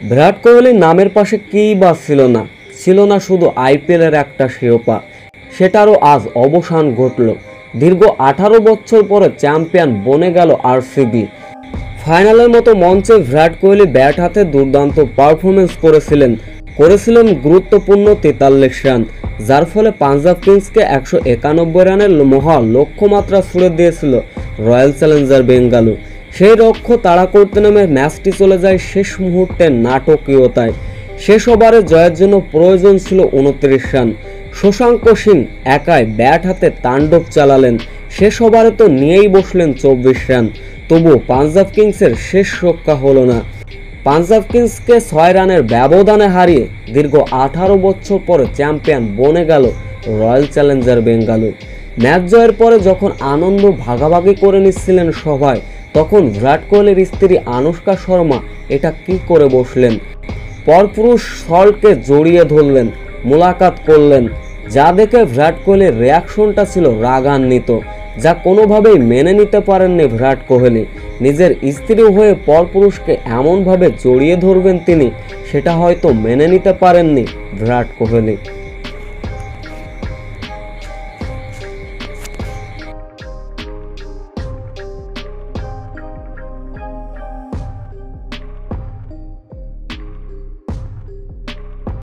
বিরাট কোহলির নামের পাশে কী বা ছিল না শুধু আইপিএলের একটা শিরোপা, সেটারও আজ অবসান ঘটল। দীর্ঘ 18 বছর পরে চ্যাম্পিয়ন বনে গেল আরসিবি। ফাইনালের মতো মঞ্চে বিরাট কোহলি ব্যাট হাতে দুর্দান্ত পারফরমেন্স করেছিলেন গুরুত্বপূর্ণ 43 রান, যার ফলে পাঞ্জাব কিংসকে 191 রানের মহা লক্ষ্যমাত্রা ছুড়ে দিয়েছিল রয়্যাল চ্যালেঞ্জার বেঙ্গালুরু। সেই লক্ষ্য তাড়া করতে নেমে ম্যাচটি চলে যায় শেষ মুহূর্তের নাটকীয়তায়। শেষ ওভারে জয়ের জন্য প্রয়োজন ছিল 29 রান। শশাঙ্ক সিং একাই ব্যাট হাতে তাণ্ডব চালালেন। শেষ ওভারে তো নিয়েই বসলেন 24 রান, তবুও পাঞ্জাব কিংসের শেষ রক্ষা হলো না। পাঞ্জাব কিংসকে 6 রানের ব্যবধানে হারিয়ে দীর্ঘ 18 বছর পরে চ্যাম্পিয়ন বনে গেল রয়্যাল চ্যালেঞ্জার বেঙ্গালুরু। ম্যাচ জয়ের পরে যখন আনন্দ ভাগাভাগি করে নিচ্ছিলেন সবাই, তখন বিরাট কোহলির স্ত্রী আনুশকা শর্মা এটা কি করে বসলেন। পরপুরুষ সল্টকে জড়িয়ে ধরলেন, মোলাকাত করলেন, যা দেখে বিরাট কোহলির রিয়াকশনটা ছিল রাগান্বিত, যা কোনোভাবেই মেনে নিতে পারেননি বিরাট কোহলি। নিজের স্ত্রী হয়ে পরপুরুষকে এমনভাবে জড়িয়ে ধরবেন তিনি, সেটা হয়তো মেনে নিতে পারেননি বিরাট কোহলি।